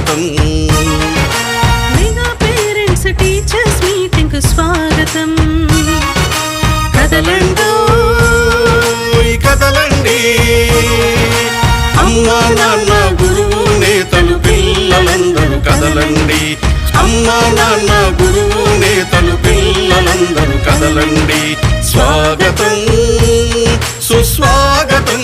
స్వాగతం. Mega parents teachers meeting కు స్వాగతం. కదలండి కదలండి, అమ్మా నాన్న గురువు నేతలు పిల్లలందరూ కదలండి. అమ్మా నాన్న గురువు నేతలు పిల్లలందరూ కదలండి. స్వాగతం సుస్వాగతం.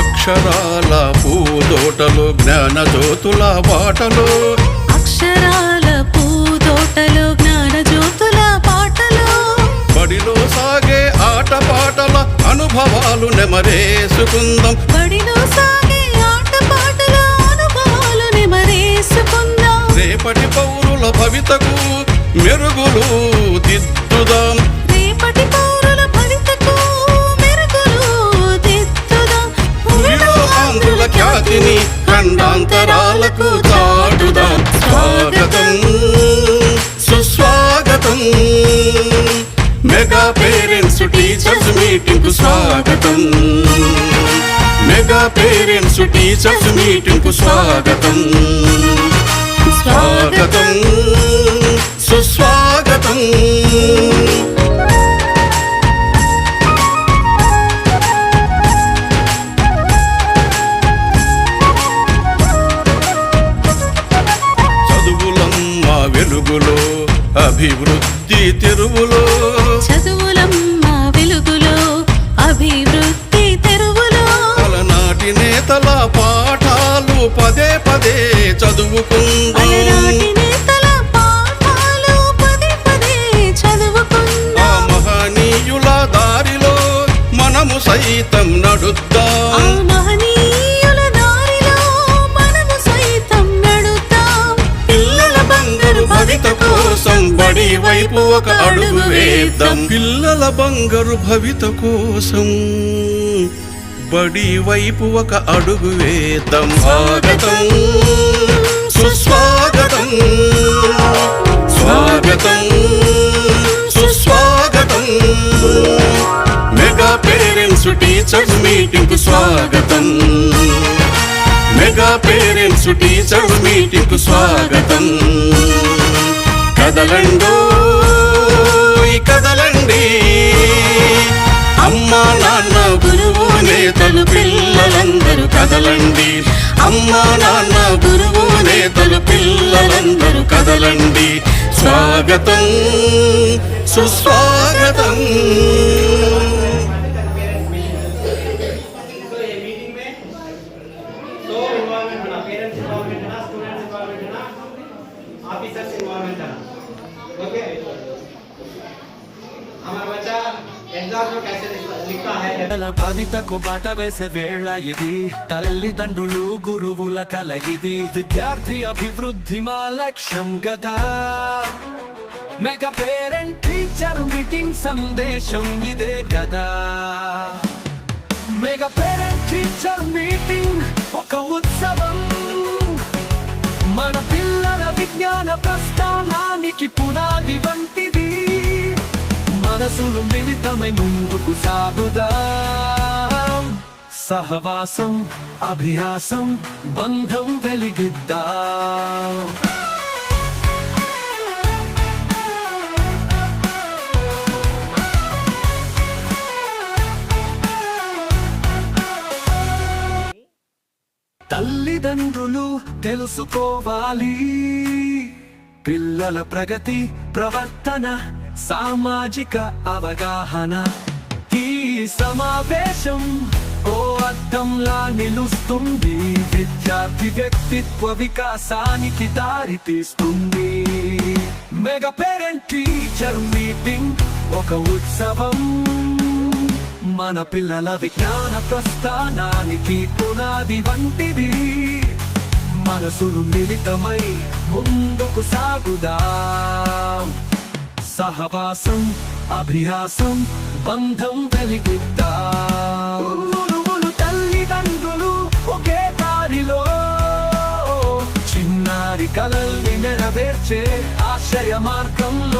అక్షరాల పూదోటలో జ్ఞాన జ్యోతుల బాటలో, అక్షరాల పూదోటలో జ్ఞాన జ్యోతుల పాటలో, బడిలో సాగే ఆట పాటల అనుభవాలు నెమరేసుకుందాం. బడిలో సాగే ఆట పాటల అనుభవాలు నెమరేసుకుందాం. రేపటి పౌరుల భవితకు మెరుగులు దిద్దుదాం. రేపటి పౌరుల భవితకు మెరుగులు దిద్దుదాం. భూమిలో ఆంధ్రుల ఖ్యాతిని ఖండాంతరాలకు చాటుదాం. స్వాగతం సుస్వాగతం. మెగా పేరెంట్స్ టీచర్స్ మీటింగ్ కు స్వాగతం. మెగా పేరెంట్స్ టీచర్స్ మీటింగ్ కు స్వాగతం. స్వాగతం సుస్వాగతం. చదువులమ్మ వెలుగులో అభివృద్ధి తెరువులో, చదువులమ్మ వెలుగులో అభివృద్ధి తెరువులో, అలనాటి నేతల పాఠాలు పదే పదే చదువుకుందాం. అలనాటి నేతల పాఠాలు పదే పదే చదువుకుందాం. ఆ మహనీయుల దారిలో మనము సైతం నడుద్దాం. ఆ మహనీయుల దారిలో మనము సైతం నడుద్దాం. పిల్లల బంగారు భవిత కోసం బడి వైపు ఒక అడుగు వేద్దాం. పిల్లల బంగారు భవిత కోసం బడి వైపు ఒక అడుగు వేద్దాం. స్వాగతం సుస్వాగతం. స్వాగతం సుస్వాగతం. మెగా పేరెంట్స్ టీచర్స్ మీటింగ్ కు స్వాగతం. మెగా పేరెంట్స్ టీచర్స్ మీటింగ్ కు స్వాగతం. కదలండో కదలండి, అమ్మా నాన్న గురువు నేతలు పిల్లలందరూ కదలండి. అమ్మా నాన్న గురువు నేతలు పిల్లలందరూ కదలండి. స్వాగతం సుస్వాగతం. భవితకు బాట వేసే వేళ ఇది, తల్లిదండ్రులు గురువుల కలయిది, విద్యార్థి అభివృద్ధి మా లక్ష్యం గదా. మెగా పేరెంట్ టీచర్ మీటింగ్ సందేశం ఇదే కదా. మెగా పేరెంట్ టీచర్ మీటింగ్ ఒక ఉత్సవం, మన పిల్లల విజ్ఞాన ప్రస్థానానికి పునాది వంటిది. మనసులు మిళితమై ముందుకు సాగుదాం. సహవాసం అభ్యాసం బంధం వెలిగిద్దాం. తల్లిదండ్రులు తెలుసుకోవాలి పిల్లల ప్రగతి, ప్రవర్తన, సామాజిక అవగాహన. ఈ సమావేశం ఓ అద్దంలా నిలుస్తుంది, విద్యార్థి వ్యక్తిత్వ వికాసానికి దారి తీస్తుంది. మెగా పేరెంట్ టీచర్ మీటింగ్ ఒక ఉత్సవం, మన పిల్లల విజ్ఞాన ప్రస్థానానికి పునాది వంటిది. మనసులు మిళితమై ముందుకు సాగుదాం. సహవాసం అభ్యాసం బంధం వెలిగిద్దాం. గురువులు తల్లిదండ్రులు ఒకే దారిలో, చిన్నారి కలల్ని నెరవేర్చే ఆశయ మార్గంలో